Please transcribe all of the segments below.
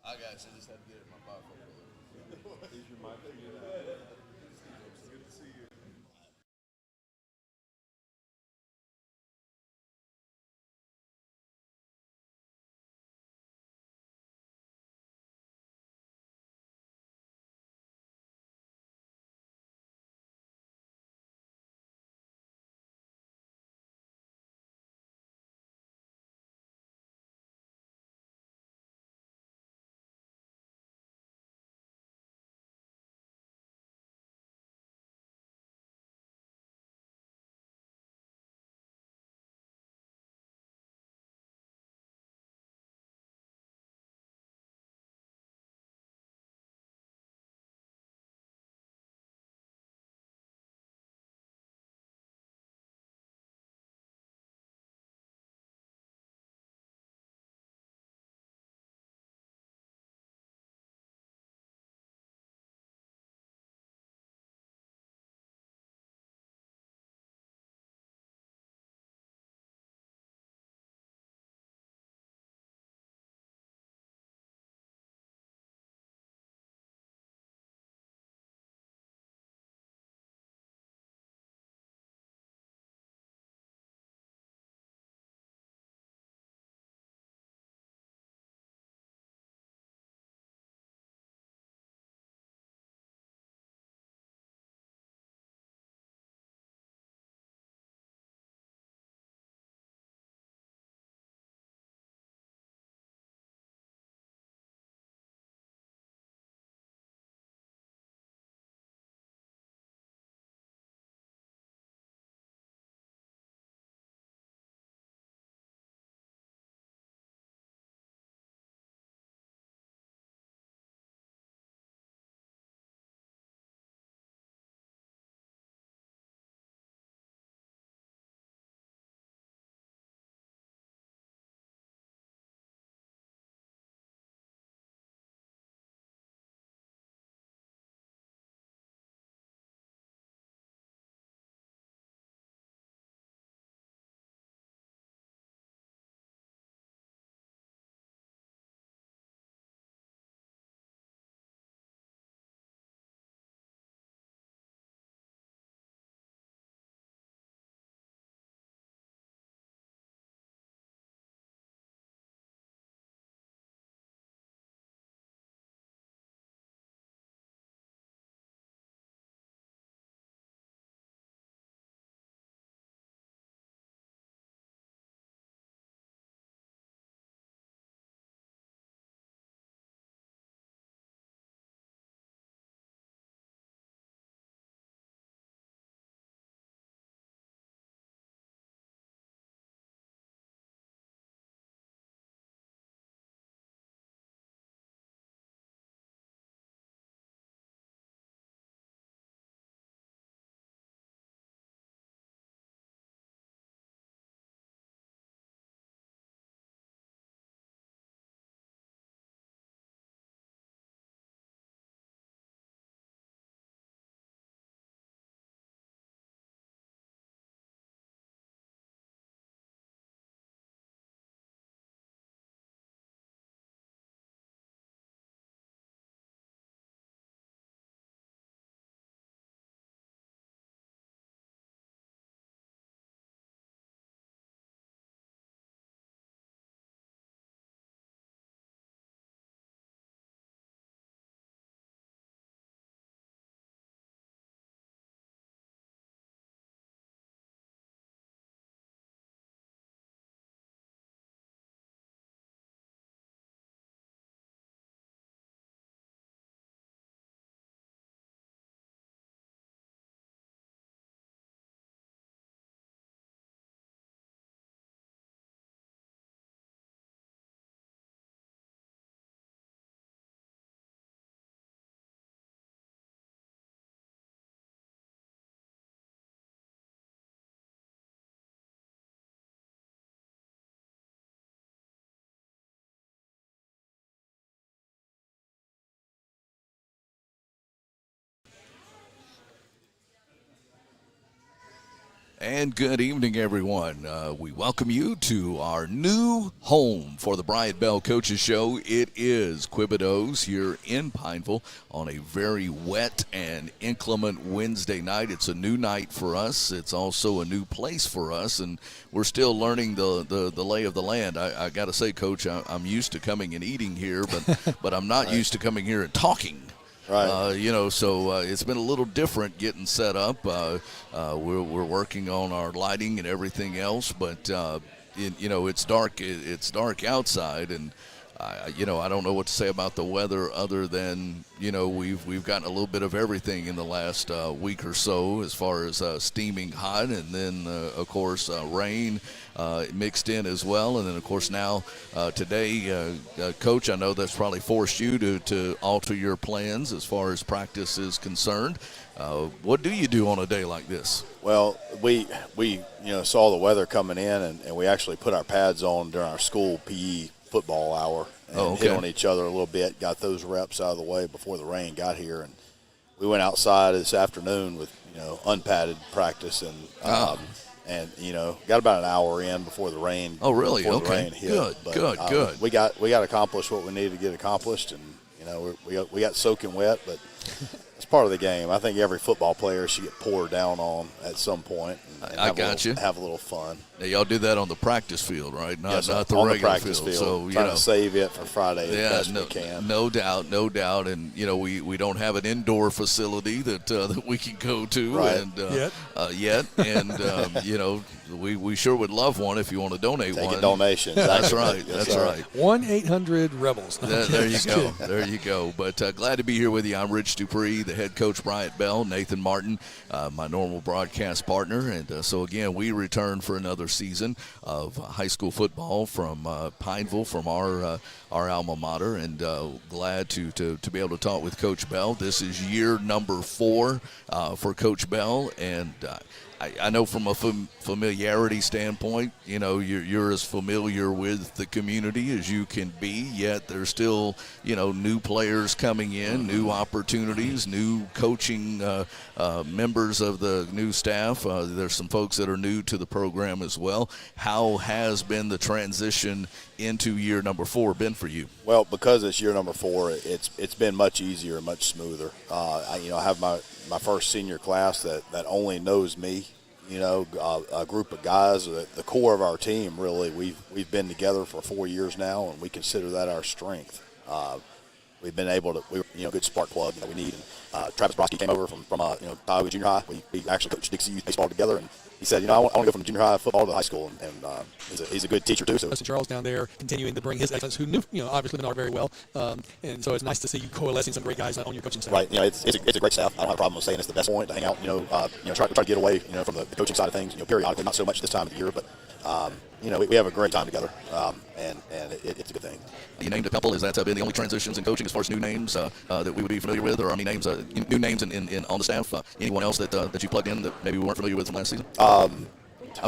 I got you. Just had to get it in my bifocal. Is your mic figured out? It's good to see you. And good evening, everyone. We welcome you to our new home for the Bryant Bell Coaches Show. It is Quebedeaux here in Pineville on a very wet and inclement Wednesday night. It's a new night for us. It's also a new place for us, and we're still learning the lay of the land. I got to say, Coach, I'm used to coming and eating here, but I'm not used to coming here and talking. Right. So it's been a little different getting set up. We're working on our lighting and everything else, but it's dark. It's dark outside, and I don't know what to say about the weather other than we've gotten a little bit of everything in the last week or so, as far as steaming hot, and then of course rain mixed in as well, and then of course now today, Coach, I know that's probably forced you to alter your plans as far as practice is concerned. What do you do on a day like this? Well, we saw the weather coming in, and we actually put our pads on during our school PE football hour and hit on each other a little bit, got those reps out of the way before the rain got here, and we went outside this afternoon with unpadded practice, and got about an hour in before the rain. Oh, really? Before Okay. the rain hit. Good. We got accomplished what we needed to get accomplished, and we got soaking wet, but it's part of the game. I think every football player should get poured down on at some point. And I got you. Have a little fun. Now, y'all do that on the practice field, right? Not the on regular the practice field. So trying to save it for Friday as best we can. No doubt. And we don't have an indoor facility that we can go to, right. and yet. And we sure would love one if you want to donate one. Taking donations. That's right. That's right. 1-800-REBELS. There you go. But glad to be here with you. I'm Rich Dupree, the head coach Bryant Bell, Nathan Martin, my normal broadcast partner, and so again we return for another season of high school football from Pineville, from our alma mater, and glad to be able to talk with Coach Bell. This is year number 4 for Coach Bell, and I know from a familiarity standpoint, you're as familiar with the community as you can be, yet there's still, new players coming in, new opportunities, new coaching members of the new staff. There's some folks that are new to the program as well. How has been the transition into year number 4 been for you? Well, because it's year number 4, it's been much easier and much smoother. I have my first senior class that only knows me. A group of guys, the core of our team. Really, we've been together for 4 years now, and we consider that our strength. We've been able to, good spark plug that we need. And Travis Broski came over from Iowa Junior High. We actually coached Dixie Youth baseball together, and he said, I want to go from junior high football to high school, and he's a good teacher too. So Charles down there continuing to bring his excellence, who knew obviously Menard very well, and so it's nice to see you coalescing some great guys on your coaching staff. Right, it's a great staff. I don't have a problem with saying it's the best point to hang out. Try to get away, from the coaching side of things. Periodically, not so much this time of the year, but we have a great time together, and it's a good thing. You named a couple. Has that been the only transitions in coaching as far as new names that we would be familiar with, or any names, new names in on the staff? Anyone else that you plugged in that maybe we weren't familiar with from last season? I'm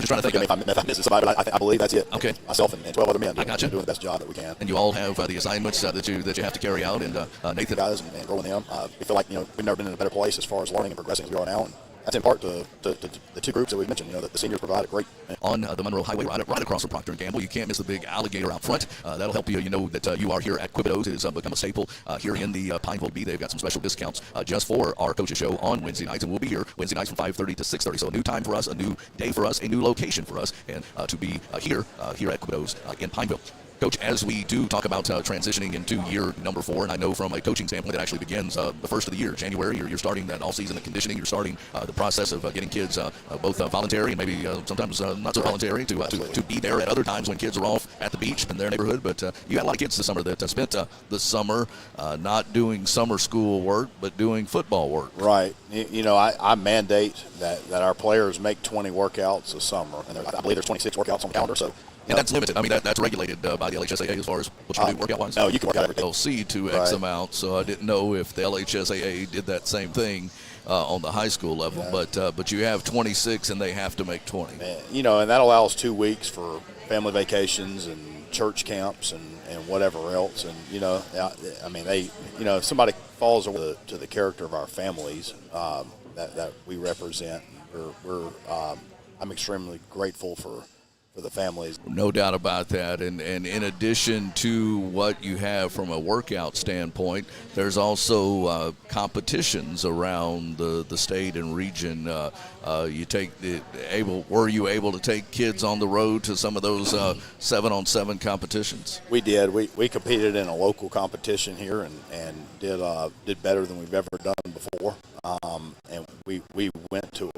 just trying to think if I'm missing somebody, but I believe that's it. Okay. Myself and 12 other men doing the best job that we can. And you all have the assignments that you have to carry out. And Nathan, guys, and growing them. We feel like we've never been in a better place as far as learning and progressing as we are now. And that's in part to the two groups that we've mentioned. The seniors provide a great. On the Monroe Highway, right across from Procter & Gamble. You can't miss the big alligator out front. That'll help you. You know that you are here at Quebedeaux. It has become a staple here in the Pineville B. They've got some special discounts just for our coaches show on Wednesday nights, and we'll be here Wednesday nights from 5:30 to 6:30. So a new time for us, a new day for us, a new location for us, and to be here at Quebedeaux in Pineville. Coach, as we do talk about transitioning into year number 4, and I know from a coaching standpoint it actually begins the first of the year, January. You're starting that all-season and conditioning. You're starting the process of getting kids both voluntary and maybe sometimes not so voluntary to be there at other times when kids are off at the beach in their neighborhood. But you got a lot of kids this summer that spent the summer not doing summer school work but doing football work. Right. I mandate that our players make 20 workouts a summer, and I believe there's 26 workouts on the calendar. So. And that's limited. I mean, that's regulated by the LHSAA as far as what you can do workout-wise. No, you can work out everything. They'll see to X amount, so I didn't know if the LHSAA did that same thing on the high school level. Yeah. But you have 26, and they have to make 20. And that allows 2 weeks for family vacations and church camps and whatever else. And, if somebody falls over to the character of our families that we represent, we're I'm extremely grateful for the families. No doubt about that. And in addition to what you have from a workout standpoint, there's also competitions around the state and region. Were you able to take kids on the road to some of those 7-on-7 competitions? We did. We competed in a local competition here and did better than we've ever done before. And we went to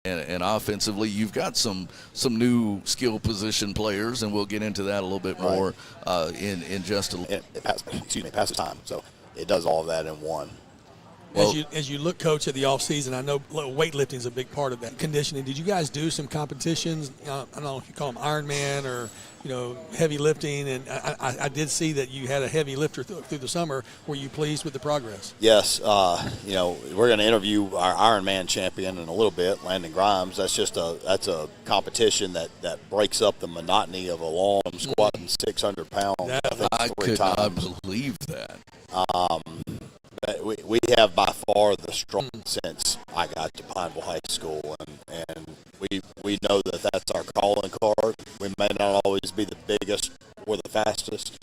And offensively, you've got some new skill position players, and we'll get into that a little bit more in just a little. It passes time, so it does all of that in one. As you look, Coach, at the offseason, I know weightlifting is a big part of that. Conditioning. Did you guys do some competitions? I don't know if you call them Ironman or heavy lifting. And I did see that you had a heavy lifter through the summer. Were you pleased with the progress? Yes. We're going to interview our Ironman champion in a little bit, Landon Grimes. That's a competition that breaks up the monotony of a long squatting 600 pounds. I could not believe that. We have by far the strongest since I got to Pineville High School, and we know that that's our calling card. We may not always be the biggest or the fastest,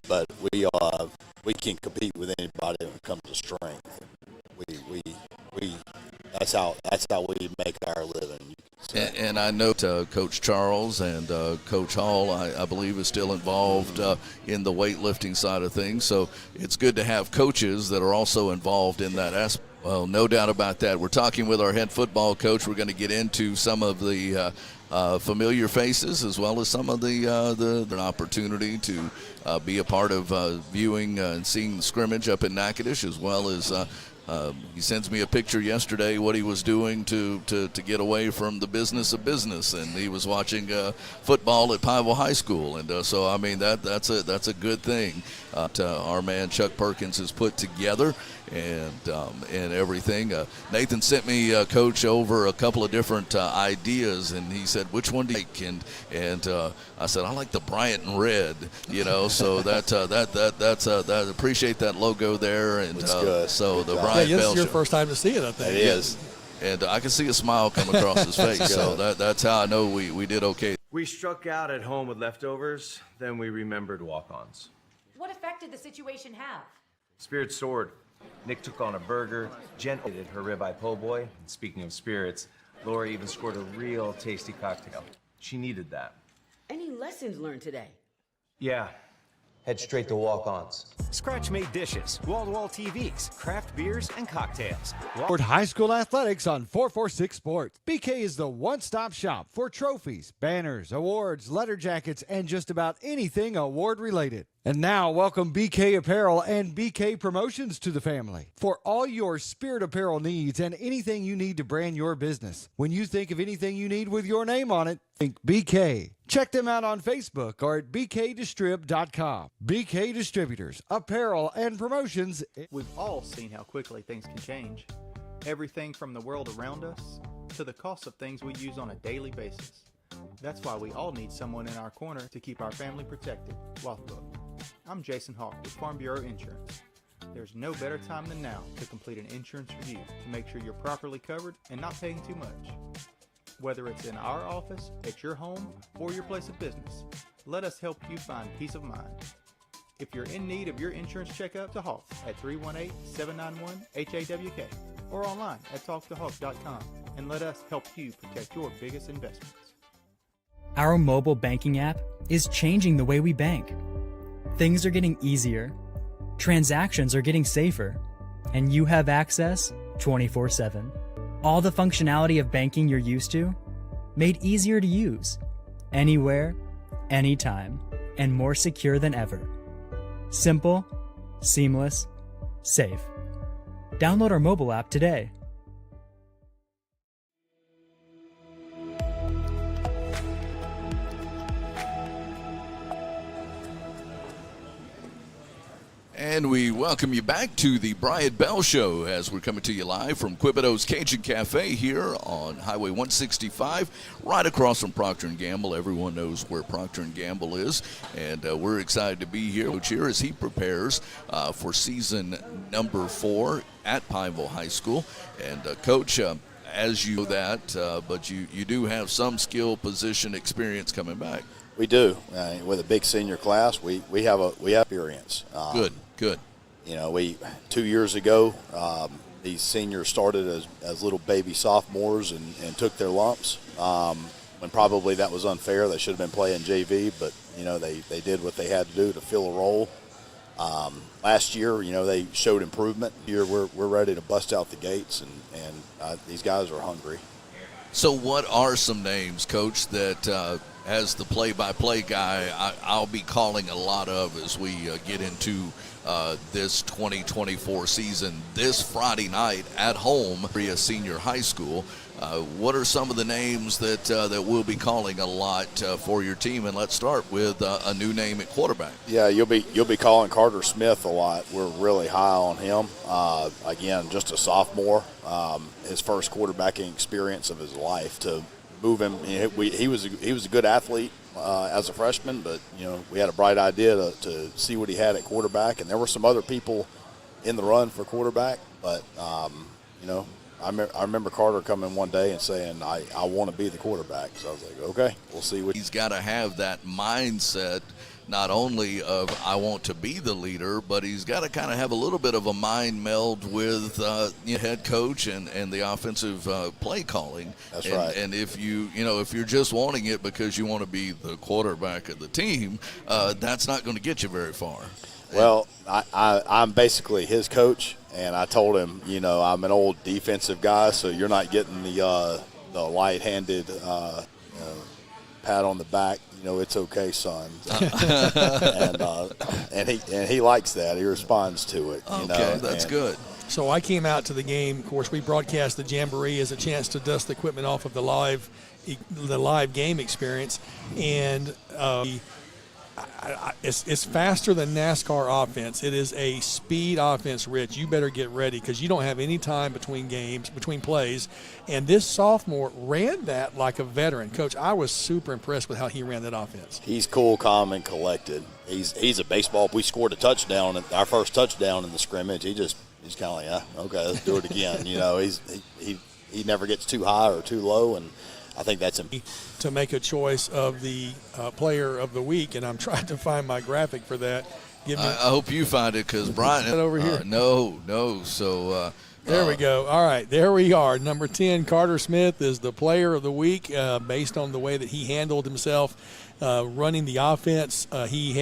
but we can compete with anybody when it comes to strength. That's how we make our living. So. And I know Coach Charles and Coach Hall, I believe, is still involved in the weightlifting side of things. So it's good to have coaches that are also involved in that aspect. Well, no doubt about that. We're talking with our head football coach. We're going to get into some of the familiar faces as well as some of the opportunity to be a part of viewing and seeing the scrimmage up in Natchitoches, as well as he sends me a picture yesterday what he was doing to get away from the business of business, and he was watching football at Pineville High School, and so I mean that's a good thing. Our man Chuck Perkins has put together and everything. Nathan sent me, Coach, over a couple of different ideas, and he said, "Which one do you like?" And I said, "I like the Bryant and red." So that's appreciate that logo there, and good. So the Bryant Bell Show. Bell This is your Show. first time to see it, I think. It is. And I can see a smile come across his face, so that's how I know we did okay. We struck out at home with leftovers, then we remembered walk-ons. What effect did the situation have? Spirit soared. Nick took on a burger, Jen did her ribeye po' boy, and speaking of spirits, Laura even scored a real tasty cocktail. She needed that. Any lessons learned today? Yeah. Head straight to walk-ons. Scratch-made dishes, wall-to-wall TVs, craft beers, and cocktails. High school athletics on 446 Sports. BK is the one-stop shop for trophies, banners, awards, letter jackets, and just about anything award-related. And now, welcome BK Apparel and BK Promotions to the family. For all your spirit apparel needs and anything you need to brand your business. When you think of anything you need with your name on it, think BK. Check them out on Facebook or at bkdistrib.com. BK Distributors, Apparel and Promotions. We've all seen how quickly things can change. Everything from the world around us to the cost of things we use on a daily basis. That's why we all need someone in our corner to keep our family protected. Look, I'm Jason Hawk with Farm Bureau Insurance. There's no better time than now to complete an insurance review to make sure you're properly covered and not paying too much. Whether it's in our office, at your home, or your place of business, let us help you find peace of mind. If you're in need of your insurance checkup, to Hawk at 318-791-HAWK or online at talktohawk.com and let us help you protect your biggest investments. Our mobile banking app is changing the way we bank. Things are getting easier, transactions are getting safer, and you have access 24/7. All the functionality of banking you're used to, made easier to use, anywhere, anytime, and more secure than ever. Simple, seamless, safe. Download our mobile app today. And we welcome you back to the Bryant Bell Show as we're coming to you live from Quebedeaux's Cajun Café here on Highway 165, right across from Procter & Gamble. Everyone knows where Procter & Gamble is, and we're excited to be here. Coach here as he prepares for season number 4 at Pineville High School. And Coach, as you know that, but you do have some skill position experience coming back. We do. With a big senior class, we have experience. Good. You know, 2 years ago, these seniors started as little baby sophomores and took their lumps. When probably that was unfair. They should have been playing JV, but you know they did what they had to do to fill a role. Last year, you know, they showed improvement. Here we're ready to bust out the gates, and these guys are hungry. So what are some names, Coach, that as the play-by-play guy I'll be calling a lot of as we get into this 2024 season this Friday night at home, Bria Senior High School? What are some of the names that we'll be calling a lot for your team? And let's start with a new name at quarterback. Yeah, you'll be calling Carter Smith a lot. We're really high on him. Again, just a sophomore, his first quarterbacking experience of his life. To move him, he was a good athlete as a freshman, but you know we had a bright idea to see what he had at quarterback, and there were some other people in the run for quarterback, but you know. I remember Carter coming one day and saying, I want to be the quarterback. So I was like, okay, we'll see what. He's got to have that mindset, not only of I want to be the leader, but he's got to kind of have a little bit of a mind meld with head coach and the offensive play calling. That's right. And if if you're just wanting it because you want to be the quarterback of the team, that's not going to get you very far. Well, I'm basically his coach. And I told him, you know, I'm an old defensive guy, so you're not getting the light-handed pat on the back. You know, it's okay, son. and he likes that. He responds to it. Okay, you know? That's good. So I came out to the game. Of course, we broadcast the Jamboree as a chance to dust the equipment off of the live game experience, and it's faster than NASCAR offense. It is a speed offense, Rich. You better get ready because you don't have any time between plays. And this sophomore ran that like a veteran. Coach, I was super impressed with how he ran that offense. He's cool, calm, and collected. He's a baseball. We scored a touchdown, our first touchdown in the scrimmage. He's kind of like, okay, let's do it again. You know, he never gets too high or too low, and I think that's to make a choice of the player of the week, and I'm trying to find my graphic for that. I hope you find it because Brian. over here. No. So there we go. All right, there we are. Number 10, Carter Smith is the player of the week based on the way that he handled himself running the offense. He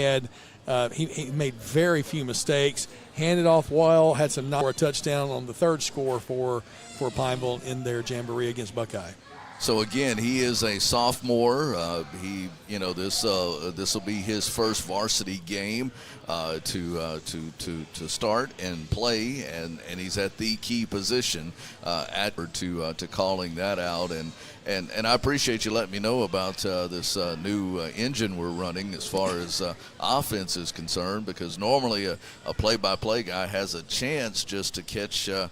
made very few mistakes. Handed off well. Had some a touchdown on the third score for Pineville in their Jamboree against Buckeye. So again, he is a sophomore. This will be his first varsity game to start and play, and he's at the key position to calling that out. And I appreciate you letting me know about this new engine we're running as far as offense is concerned, because normally a play-by-play guy has a chance just to catch a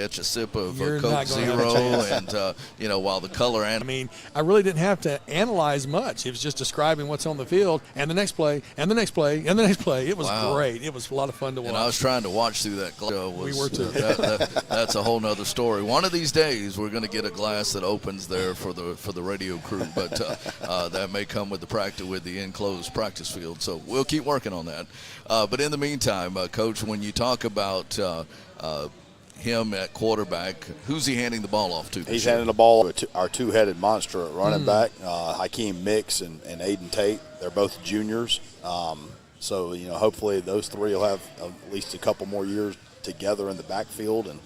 sip of Coke Zero, and while the color. I mean, I really didn't have to analyze much. It was just describing what's on the field and the next play and the next play and the next play. It was great. It was a lot of fun to watch. And I was trying to watch through that glass. We were too. That's a whole nother story. One of these days, we're going to get a glass that opens there for the radio crew, but that may come with the enclosed practice field. So we'll keep working on that. But in the meantime, Coach, when you talk about him at quarterback, who's he handing the ball off to? He's handing the ball to our two-headed monster at running back, Hakeem Mix and Aiden Tate. They're both juniors. So, hopefully those three will have at least a couple more years together in the backfield. And,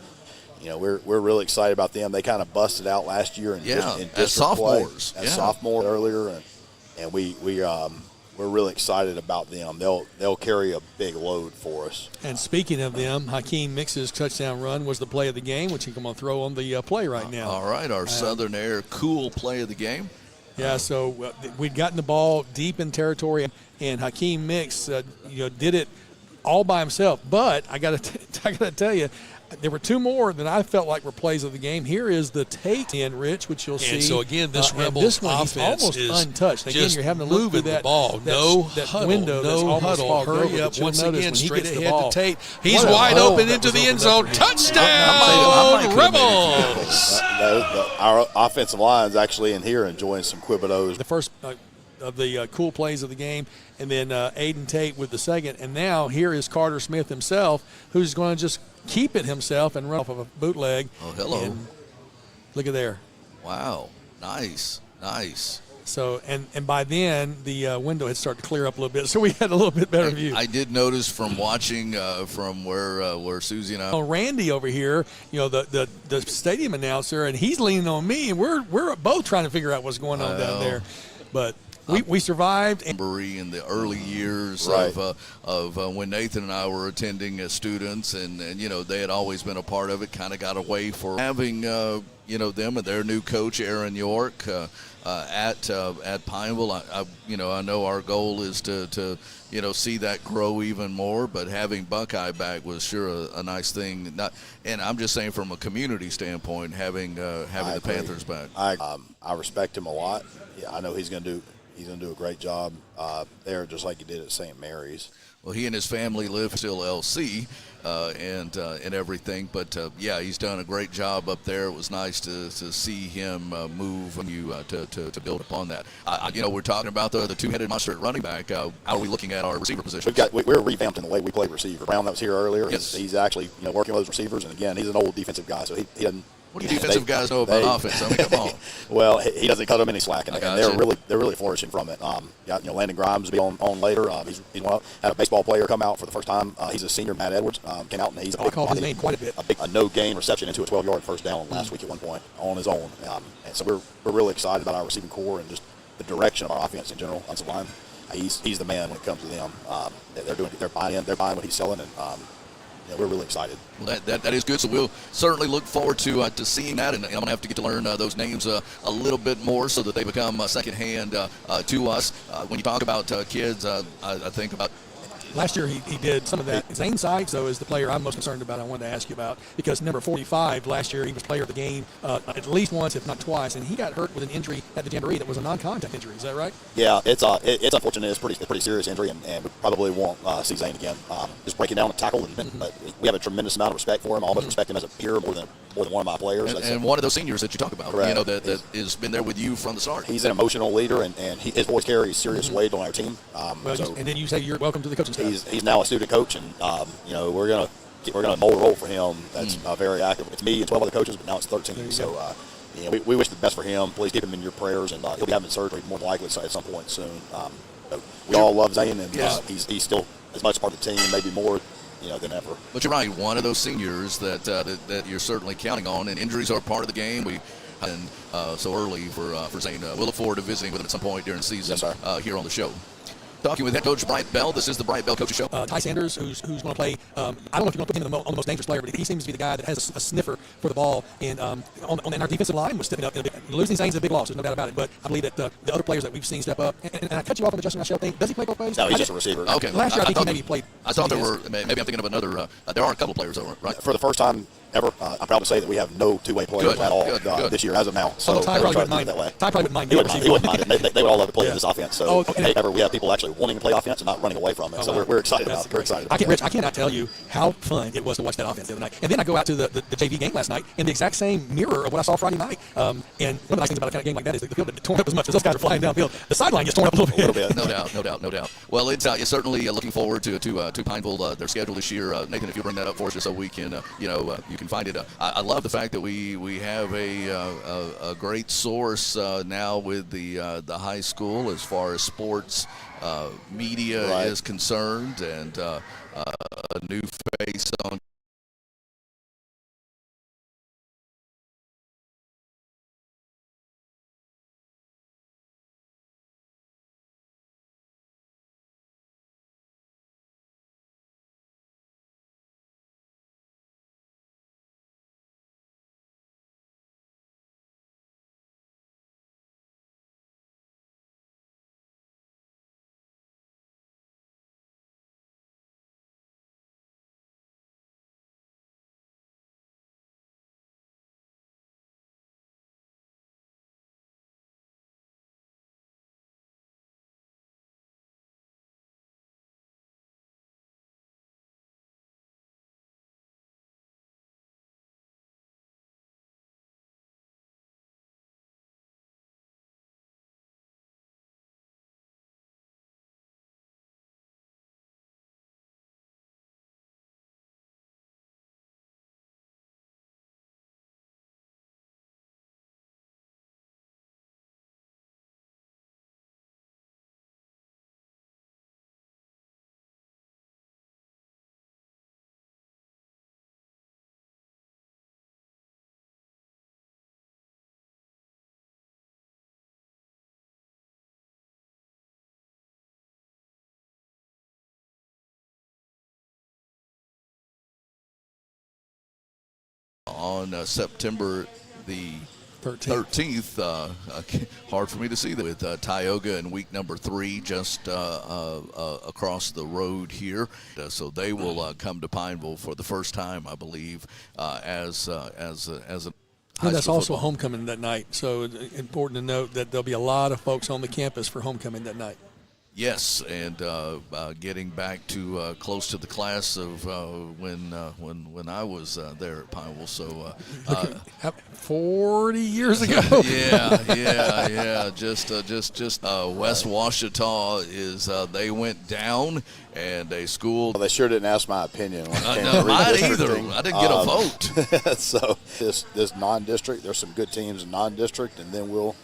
we're really excited about them. They kind of busted out last year in district as sophomores. Play, as sophomore earlier. And we're really excited about them. They'll carry a big load for us. And speaking of them, Hakeem Mix's touchdown run was the play of the game, which he's going to throw on the play right now. All right, our Southern Air cool play of the game. Yeah, so we'd gotten the ball deep in territory, and Hakeem Mix, did it all by himself. But I got to tell you, there were two more that I felt like were plays of the game. Here is the Tate in, Rich, which you'll see. And so, again, this Rebels offense almost is untouched. Again, just you're having to look moving through the ball. that Huddle, window no huddle. Hurry up. Once again, straight ahead to Tate. He's wide open into the end zone. Touchdown, Rebels! Our offensive line is actually in here enjoying some Quebedeaux. The first of the cool plays of the game, and then Aiden Tate with the second. And now here is Carter Smith himself, who's going to just keep it himself and run off of a bootleg. Oh, hello. And look at there. Wow. Nice. So, and by then, the window had started to clear up a little bit, so we had a little bit better view. I did notice from watching from where Susie and I. Randy over here, the stadium announcer, and he's leaning on me, and we're both trying to figure out what's going on down there. But we survived. In the early years of when Nathan and I were attending as students, and they had always been a part of it. Kind of got away for having them and their new coach Aaron York at Pineville. I know our goal is to see that grow even more, but having Buckeye back was sure a nice thing. And I'm just saying from a community standpoint, having the Panthers back. I respect him a lot. Yeah, I know he's going to do a great job there, just like he did at St. Mary's. Well, he and his family live still LC and everything, but he's done a great job up there. It was nice to see him move and to build upon that. We're talking about the two-headed monster at running back. How are we looking at our receiver position? We're revamping the way we play receiver. Brown, that was here earlier, yes. He's actually working with those receivers, and again, he's an old defensive guy, so he doesn't. What do defensive guys know about offense? I mean, come on. Well, he doesn't cut them any slack, and they're really flourishing from it. Landon Grimes will be on later. He's had a baseball player come out for the first time. He's a senior, Matt Edwards, came out, and he's called his name quite a bit. A no-gain reception into a 12-yard first down last week at one point on his own. And so we're really excited about our receiving core and just the direction of our offense in general. Offensive line, he's the man when it comes to them. They're buying what he's selling, and we're really excited. Well, that is good. So we'll certainly look forward to seeing that, and I'm going to have to get to learn those names a little bit more so that they become secondhand to us. When you talk about kids, I think about. Last year he did some of that. Zane Sykes, though, is the player I'm most concerned about. I wanted to ask you about, because number 45 last year he was player of the game at least once, if not twice, and he got hurt with an injury at the Jamboree that was a non-contact injury. Is that right? Yeah, it's unfortunate. It's a pretty serious injury, and we probably won't see Zane again. Just breaking down a tackle, but we have a tremendous amount of respect for him. I almost respect him as a peer more than one of my players. And one of those seniors that you talk about, correct, that has been there with you from the start. He's an emotional leader, and his voice carries serious weight on our team. And then you say you're welcome to the coaching staff. He's now a student coach, and we're gonna mold a role for him that's very active. It's me and 12 other coaches, but now it's 13. So we wish the best for him. Please keep him in your prayers, and he'll be having surgery more than likely at some point soon. We all love Zane, and he's still as much part of the team, maybe more than ever. But you're right, one of those seniors that you're certainly counting on, and injuries are part of the game. and so early for Zane. We'll look forward to visiting with him at some point during the season here on the show. Talking with Head Coach Bryant Bell. This is the Bryant Bell Coaches Show. Ty Sanders, who's going to play. I don't know if you're going to put him on the most dangerous player, but he seems to be the guy that has a sniffer for the ball. And on our defensive line was stepping up. Losing Zane's a big loss. There's no doubt about it. But I believe that the other players that we've seen step up. And I cut you off on the Justin Michelle thing. Does he play both ways? No, he's just a receiver. Okay. Last year I think he maybe played. I thought there were. Maybe I'm thinking of another. There are a couple players over right. For the first time ever, I'm proud to say that we have no two-way players at all this year as of now. So Ty probably wouldn't mind that way. Ty probably wouldn't mind. He wouldn't mind it. They would all love to play in this offense. So we have people actually wanting to play offense and not running away from it. So we're excited about it. We're excited. Rich, I cannot tell you how fun it was to watch that offense the other night. And then I go out to the JV game last night, and the exact same mirror of what I saw Friday night. And one of the nice things about a kind of game like that is the field didn't torn up as much as those guys are flying downfield. The sideline gets torn up a little bit. No doubt. Well, it's certainly looking forward to Pineville, their schedule this year. Nathan, if you bring that up for us, just so we can, you can find it. I love the fact that we have a great source now with the high school as far as sports media is concerned, and a new face on. On September the 13th, hard for me to see that with Tioga in week number 3 just across the road here. So they will come to Pineville for the first time, I believe, as a and that's also homecoming that night. So it's important to note that there'll be a lot of folks on the campus for homecoming that night. Yes, and getting back to close to the class of when I was there at Pineville. So 40 years ago. yeah. Just West Washita is they went down, and a school. Well, they sure didn't ask my opinion. No, I didn't get a vote. So this non-district, there's some good teams in non-district, and then we'll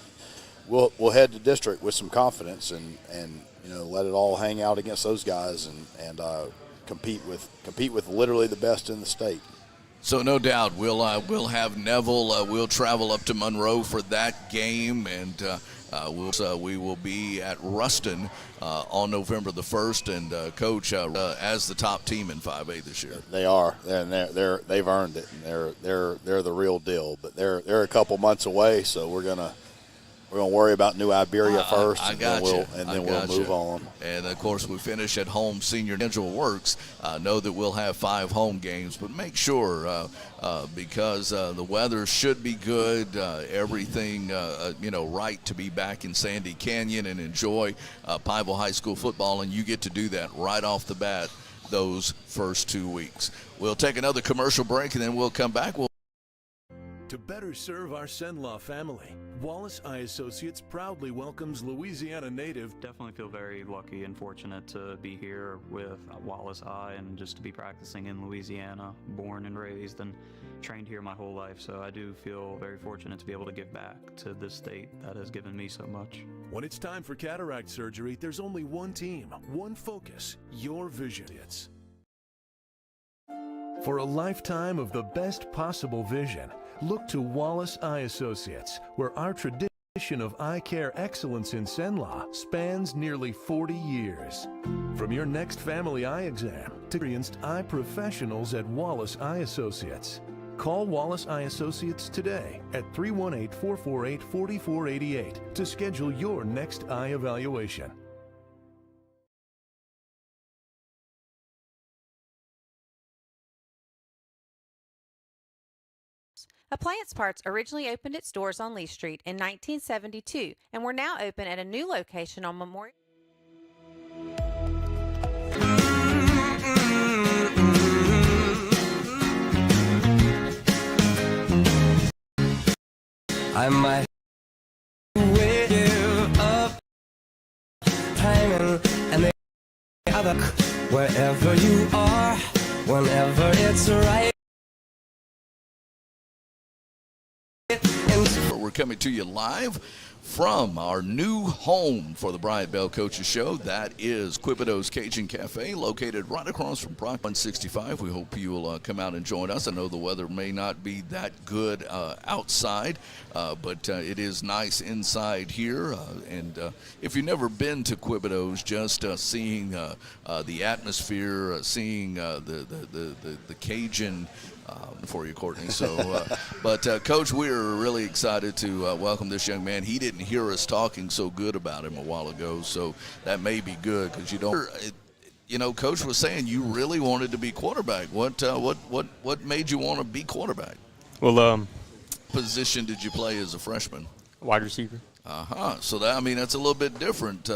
head to district with some confidence and let it all hang out against those guys and compete with literally the best in the state. So no doubt we'll have Neville. We'll travel up to Monroe for that game, and we will be at Ruston on November the 1st. And Coach, as the top team in 5A this year, they are. They've earned it, and they're the real deal. But they're a couple months away, so we're gonna worry about New Iberia first, and then we'll move on. And, of course, we finish at home. Senior schedule works. Know that we'll have 5 home games, but make sure because the weather should be good, everything, right to be back in Sandy Canyon and enjoy Pineville High School football, and you get to do that right off the bat those first 2 weeks. We'll take another commercial break, and then we'll come back. To better serve our Senlaw family, Wallace Eye Associates proudly welcomes Louisiana native. Definitely feel very lucky and fortunate to be here with Wallace Eye and just to be practicing in Louisiana, born and raised and trained here my whole life. So I do feel very fortunate to be able to give back to this state that has given me so much. When it's time for cataract surgery, there's only one team, one focus, your vision. For a lifetime of the best possible vision, Look to Wallace Eye Associates, where our tradition of eye care excellence in Cenla spans nearly 40 years. From your next family eye exam to experienced eye professionals at Wallace Eye Associates. Call Wallace Eye Associates today at 318-448-4488 to schedule your next eye evaluation. Appliance Parts originally opened its doors on Lee Street in 1972 and we're now open at a new location on Memorial. I might wake you up, hanging, and the other, wherever you are, whenever it's right. We're coming to you live from our new home for the Bryant Bell Coaches Show. That is Quebedeaux's Cajun Café, located right across from Prime 165. We hope you will come out and join us. I know the weather may not be that good outside, but it is nice inside here. And if you've never been to Quebedeaux's, just seeing the atmosphere, seeing the Cajun for you, Courtney. So, but Coach, we're really excited to welcome this young man. He didn't hear us talking so good about him a while ago, so that may be good because you don't. You know, Coach was saying you really wanted to be quarterback. What made you want to be quarterback? Well, position did you play as a freshman? Wide receiver. So that, I mean, that's a little bit different.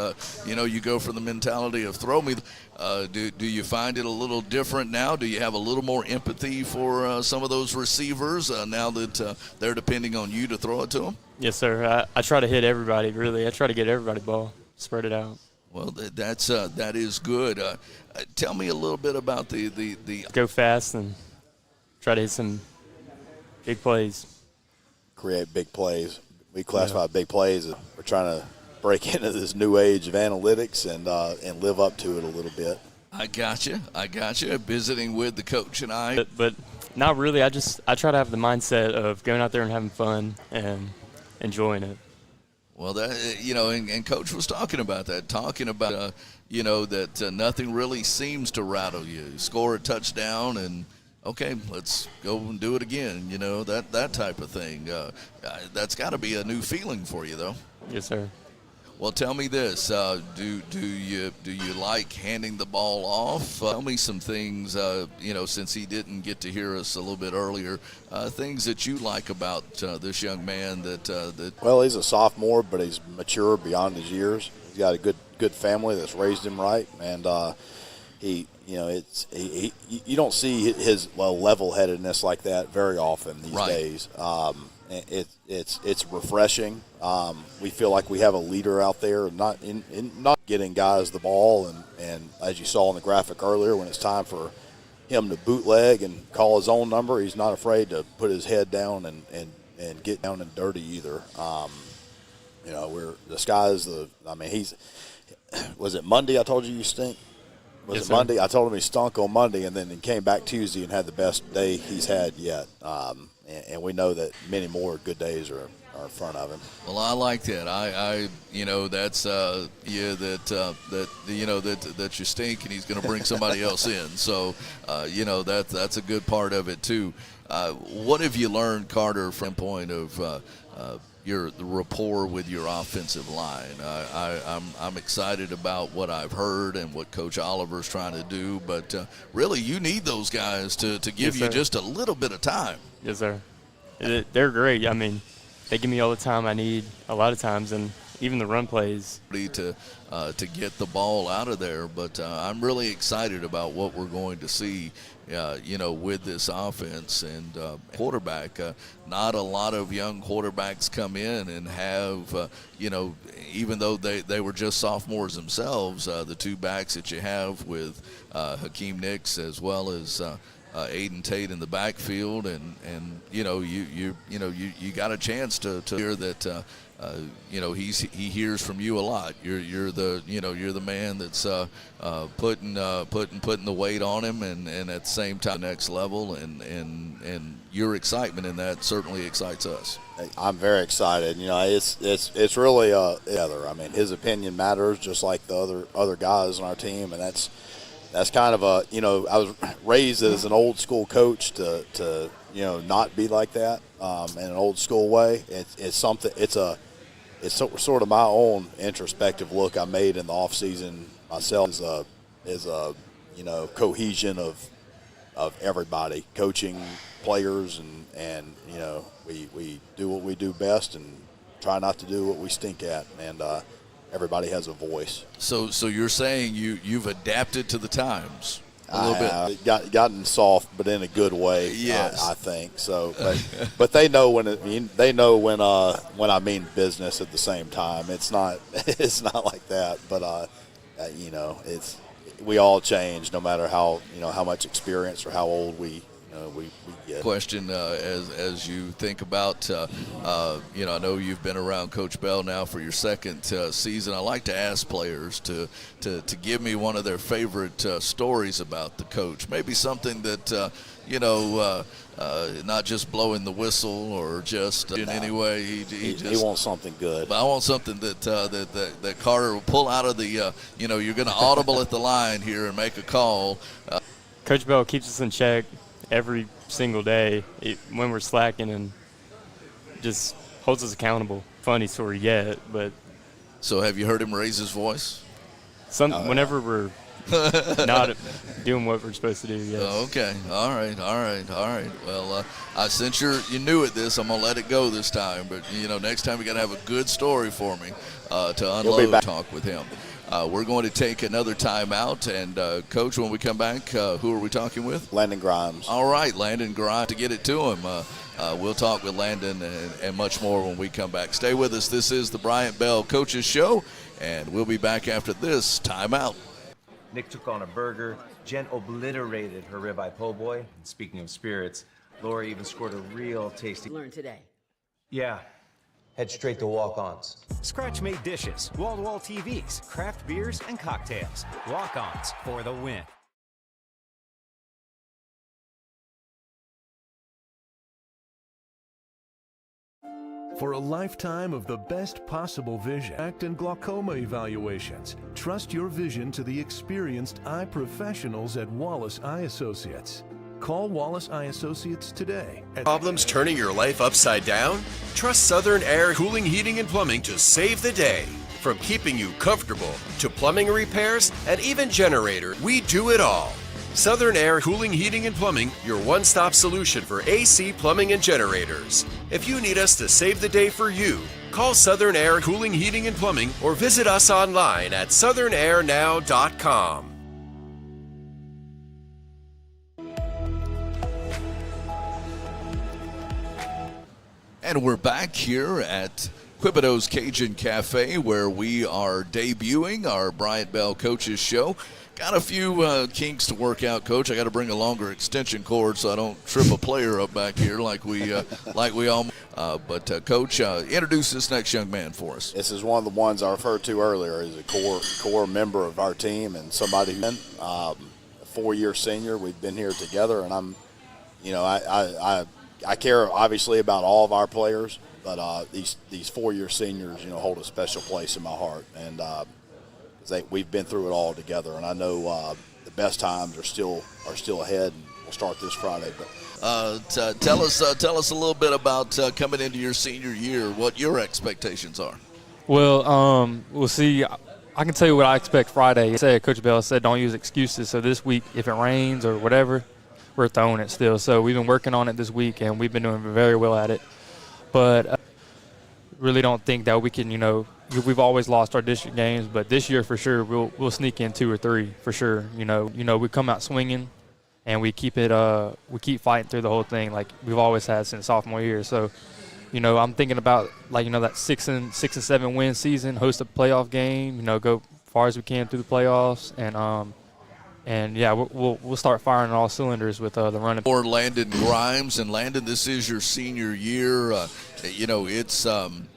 You know, you go for the mentality of throw me. Do you find it a little different now? Do you have a little more empathy for some of those receivers now that they're depending on you to throw it to them? Yes, sir. I try to hit everybody, really. I try to get everybody the ball, spread it out. Well, that is good. Tell me a little bit about the go fast and try to hit some big plays. Create big plays. We classify big plays. We're trying to break into this new age of analytics and live up to it a little bit. I got you. Visiting with the coach and I. But not really. I try to have the mindset of going out there and having fun and enjoying it. Well, that, you know, and Coach was talking about that, you know, that nothing really seems to rattle you. Score a touchdown and, okay, let's go and do it again, you know, that type of thing. That's got to be a new feeling for you, though. Yes, sir. Well, tell me this: do you like handing the ball off? Tell me some things, you know, since he didn't get to hear us a little bit earlier. Things that you like about this young man that. Well, he's a sophomore, but he's mature beyond his years. He's got a good family that's raised him right, and he. You know, you don't see his level-headedness like that very often these days. It's refreshing. We feel like we have a leader out there, not getting guys the ball, and as you saw in the graphic earlier, when it's time for him to bootleg and call his own number, he's not afraid to put his head down and get down and dirty either. You know, the sky's the. I mean, was it Monday? I told you stink. Was it Monday? I told him he stunk on Monday, and then he came back Tuesday and had the best day he's had yet. And we know that many more good days are in front of him. Well, I like that. I you know, that's that you know that you stink, and he's going to bring somebody else in. So you know, that's a good part of it too. What have you learned, Carter, from the point of the rapport with your offensive line? I'm excited about what I've heard and what Coach Oliver's trying to do, but really you need those guys to give you just a little bit of time. Yes, sir. They're great. I mean, they give me all the time I need a lot of times, and even the run plays. To get the ball out of there, but I'm really excited about what we're going to see, you know, with this offense and quarterback. Not a lot of young quarterbacks come in and have, you know, even though they were just sophomores themselves, the two backs that you have with Hakeem Nicks as well as Aiden Tate in the backfield, and you got a chance to hear that. He hears from you a lot. You're the man that's putting the weight on him, and at the same time next level, and your excitement in that certainly excites us. I'm very excited. It's really together. I mean, his opinion matters just like the other guys on our team, and that's kind of I was raised as an old school coach to not be like that in an old school way. It's something. It's sort of my own introspective look I made in the off season myself is a cohesion of everybody, coaching, players, and we do what we do best and try not to do what we stink at, and everybody has a voice. So you're saying you've adapted to the times a little bit. Gotten soft, but in a good way. Yes, I think so. But they know when I mean business at the same time. It's not like that. But we all change, no matter how much experience or how old we get. Question as you think about I know you've been around Coach Bell now for your second season. I like to ask players to give me one of their favorite stories about the coach. Maybe something that not just blowing the whistle or just in any way. He wants something good. But I want something that Carter will pull out of the you're going to audible at the line here and make a call. Coach Bell keeps us in check every single day when we're slacking, and just holds us accountable. Funny story yet, but. So have you heard him raise his voice? Whenever we're not doing what we're supposed to do, yes. Oh, okay. All right. Well, since you new at this, I'm going to let it go this time. But, next time you got to have a good story for me to unload talk with him. We're going to take another timeout, and Coach, when we come back, who are we talking with? Landon Grimes. All right, Landon Grimes, to get it to him. We'll talk with Landon and much more when we come back. Stay with us. This is the Bryant Bell Coaches Show, and we'll be back after this timeout. Nick took on a burger. Jen obliterated her ribeye po' boy. And speaking of spirits, Laura even scored a real tasty. Learn today. Yeah. Head straight to walk-ons. Scratch-made dishes, wall-to-wall TVs, craft beers, and cocktails. Walk-ons for the win. For a lifetime of the best possible vision, cataract and glaucoma evaluations, trust your vision to the experienced eye professionals at Wallace Eye Associates. Call Wallace Eye Associates today. Problems turning your life upside down? Trust Southern Air Cooling, Heating, and Plumbing to save the day. From keeping you comfortable to plumbing repairs and even generator, we do it all. Southern Air Cooling, Heating, and Plumbing, your one-stop solution for AC, plumbing, and generators. If you need us to save the day for you, call Southern Air Cooling, Heating, and Plumbing or visit us online at southernairnow.com. And we're back here at Quebedeaux's Cajun Café, where we are debuting our Bryant Bell Coaches Show. Got a few kinks to work out, Coach. I got to bring a longer extension cord so I don't trip a player up back here like we all. But Coach, introduce this next young man for us. This is one of the ones I referred to earlier. He's a core member of our team and somebody who's been a 4-year senior. We've been here together, and I'm, I care obviously about all of our players, but these 4-year seniors, hold a special place in my heart, and we've been through it all together, and I know the best times are still ahead, and we'll start this Friday. But tell us a little bit about coming into your senior year, what your expectations are. Well, we'll see. I can tell you what I expect Friday. Coach Bell said don't use excuses. So this week, if it rains or whatever, we're throwing it still. So we've been working on it this week, and we've been doing very well at it. But really don't think that we can, we've always lost our district games, but this year for sure we'll sneak in 2 or 3 for sure. We come out swinging, and we keep fighting through the whole thing like we've always had since sophomore year. So, I'm thinking about that 6 and 7 win season, host a playoff game, go far as we can through the playoffs, and And yeah, we'll start firing on all cylinders with the running. Or Landon Grimes, and Landon, this is your senior year. It's an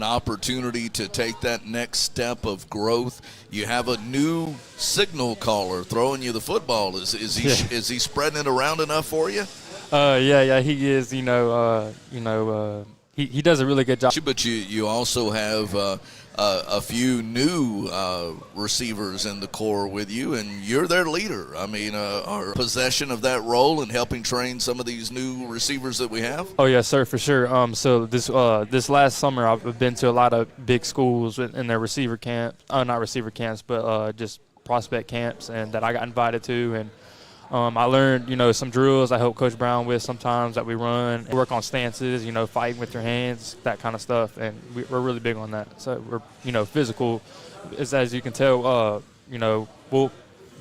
opportunity to take that next step of growth. You have a new signal caller throwing you the football. Is he spreading it around enough for you? Yeah, he is. He does a really good job. But you also have a few new receivers in the core with you, and you're their leader. I mean, our possession of that role and helping train some of these new receivers that we have. Oh yes, sir, for sure. So this last summer, I've been to a lot of big schools in their receiver camp. Not receiver camps, but just prospect camps, and that I got invited to. And I learned, some drills I help Coach Brown with sometimes that we run. We work on stances, fighting with your hands, that kind of stuff. And we're really big on that. So we're, physical. As you can tell, we'll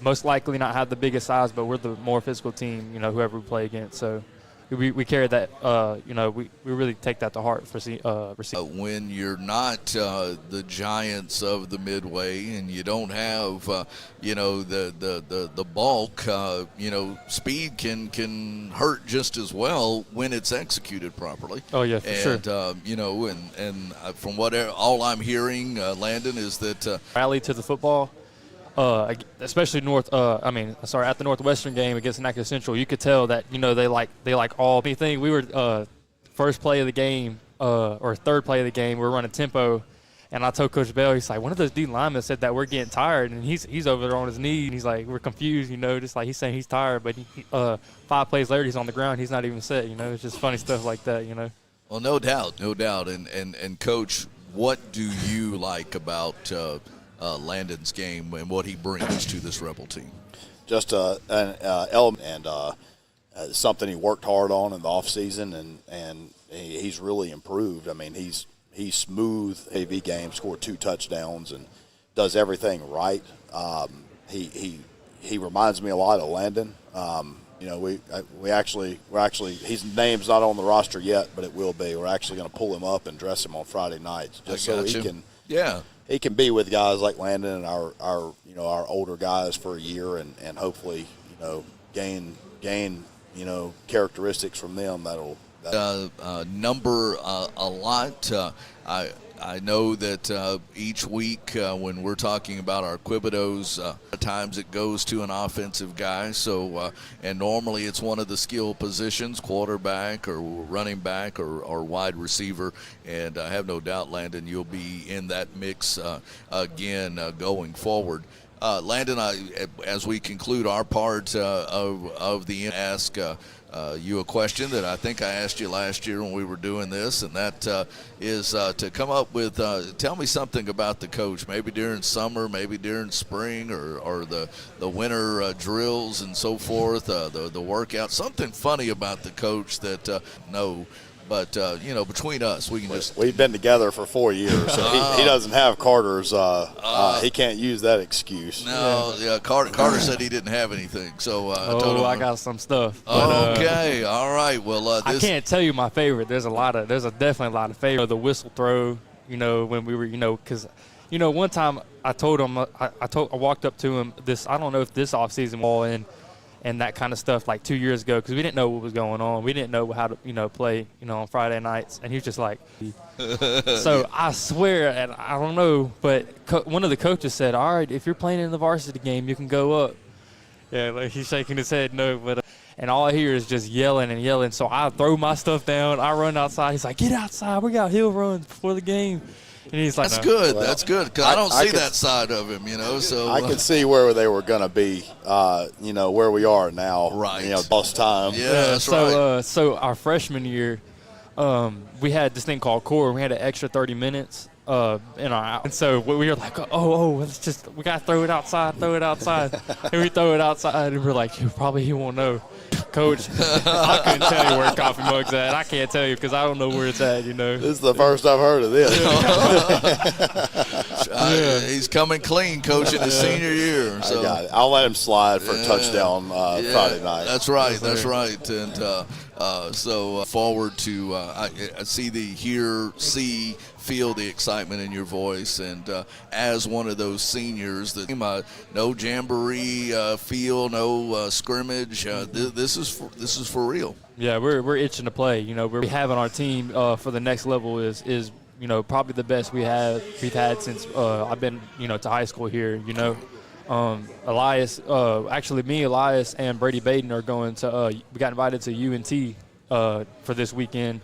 most likely not have the biggest size, but we're the more physical team, whoever we play against. So we carry that, we really take that to heart for receiving. When you're not the giants of the Midway and you don't have, the bulk, speed can hurt just as well when it's executed properly. Oh, yeah, for sure. And from what all I'm hearing, Landon, is that rally to the football. Especially at the Northwestern game against Natchez Central, you could tell that they like all anything. We were first play of the game or third play of the game. We were running tempo, and I told Coach Bell, he's like, one of those D linemen said that we're getting tired, and he's over there on his knee, and he's like, we're confused, just like he's saying he's tired, but 5 plays later he's on the ground, he's not even set. It's just funny stuff like that. Well, no doubt, and Coach, what do you like about Landon's game and what he brings to this Rebel team? Just an element and something he worked hard on in the offseason, and he's really improved. I mean, he's smooth. AV game, scored 2 touchdowns, and does everything right. He reminds me a lot of Landon. We're actually his name's not on the roster yet, but it will be. We're actually going to pull him up and dress him on Friday nights just so he can. Yeah. He can be with guys like Landon and our older guys for a year and hopefully gain characteristics from them that'll number a lot. I know that each week when we're talking about our Quebedeaux, at times it goes to an offensive guy. So and normally it's one of the skill positions, quarterback or running back or wide receiver. And I have no doubt, Landon, you'll be in that mix again going forward. Landon, as we conclude our part of the ask you a question that I think I asked you last year when we were doing this, and that is to come up with, tell me something about the coach, maybe during summer, maybe during spring, or the winter drills and so forth, the workout, something funny about the coach that But, between us, we can just – We've been together for 4 years, so he doesn't have Carter's he can't use that excuse. No, yeah, Carter said he didn't have anything. So I told him. I got some stuff. But, okay, all right. Well, I can't tell you my favorite. There's definitely a lot of favorite. The whistle throw, when we were, because – one time I told him, I walked up to him I don't know if this offseason ball and that kind of stuff like 2 years ago because we didn't know what was going on. We didn't know how to, play, on Friday nights. And he was just like, so I swear, and I don't know, but one of the coaches said, all right, if you're playing in the varsity game, you can go up. Yeah, like he's shaking his head no, but and all I hear is just yelling and yelling. So I throw my stuff down. I run outside. He's like, get outside. We got hill runs before the game. And he's like, that's good. Well, that's good because I don't see that side of him, So I could see where they were going to be, where we are now. Right. Boss time. Yeah, that's right. So our freshman year, we had this thing called core. We had an extra 30 minutes and so we were like, we got to throw it outside. And we throw it outside, and we're like, he won't know. Coach, I couldn't tell you where coffee mug's at. I can't tell you because I don't know where it's at, This is the first I've heard of this. He's coming clean, Coach, in his senior year. So. I got it. I'll let him slide for a touchdown Friday night. That's right. And so forward to I see feel the excitement in your voice. And as one of those seniors, no jamboree feel, no scrimmage. This is for real. Yeah, we're itching to play. You know, we have on our team for the next level is probably the best we've had since I've been to high school here. Elias, Elias, and Brady Baden are going to. We got invited to UNT for this weekend.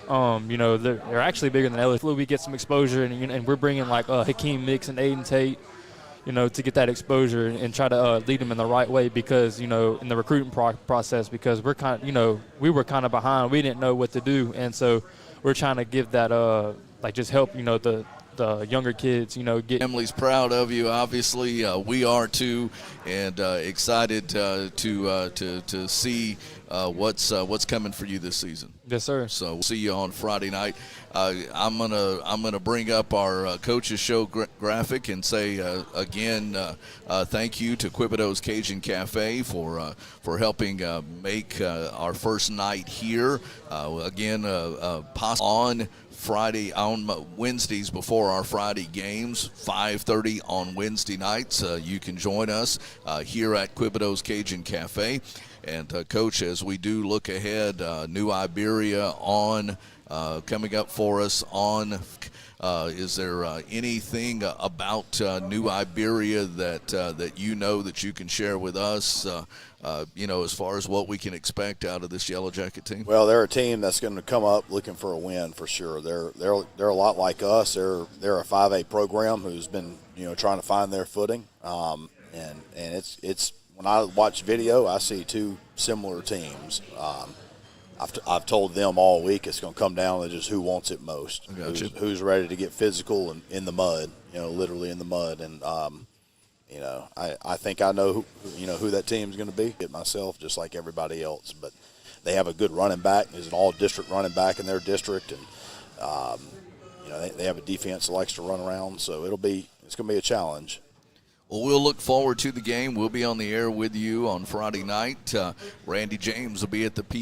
They're actually bigger than LSU. We get some exposure, and we're bringing like Hakeem Nicks and Aiden Tate, to get that exposure and try to lead them in the right way because, in the recruiting process, because we're we were kind of behind. We didn't know what to do, and so we're trying to give that just help the younger kids, get. Family's proud of you, obviously. We are too, and excited to see what's coming for you this season. Yes, sir. So we'll see you on Friday night. I'm gonna bring up our coaches show graphic and say again, thank you to Quebedeaux's Cajun Café for helping make our first night here. On Wednesdays before our Friday games, 5:30 on Wednesday nights. You can join us here at Quebedeaux's Cajun Cafe. And, Coach, as we do look ahead, New Iberia coming up for us is there anything about New Iberia that that you can share with us, as far as what we can expect out of this Yellow Jacket team? Well, they're a team that's going to come up looking for a win for sure. They're a lot like us. They're a 5A program who's been trying to find their footing, and it's when I watch video, I see two similar teams. I've told them all week it's going to come down to just who wants it most, who's ready to get physical and in the mud, literally in the mud. And I think I know who that team's going to be. It myself, just like everybody else. But they have a good running back. There's an all-district running back in their district, and they have a defense that likes to run around. So it's going to be a challenge. Well, we'll look forward to the game. We'll be on the air with you on Friday night. Randy James will be at the PA,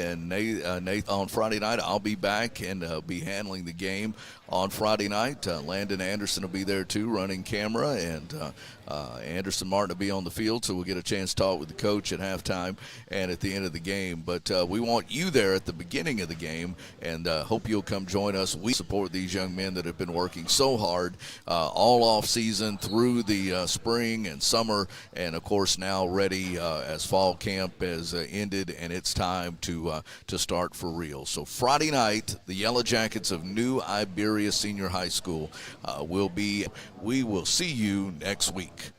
and Nathan on Friday night. I'll be back and be handling the game on Friday night. Landon Anderson will be there too, running camera, and Anderson Martin will be on the field, so we'll get a chance to talk with the coach at halftime and at the end of the game. But we want you there at the beginning of the game, and hope you'll come join us. We support these young men that have been working so hard all off season through the spring and summer, and of course now ready as fall camp has ended, and it's time to start for real. So Friday night, the Yellow Jackets of New Iberia Senior High School we will see you next week.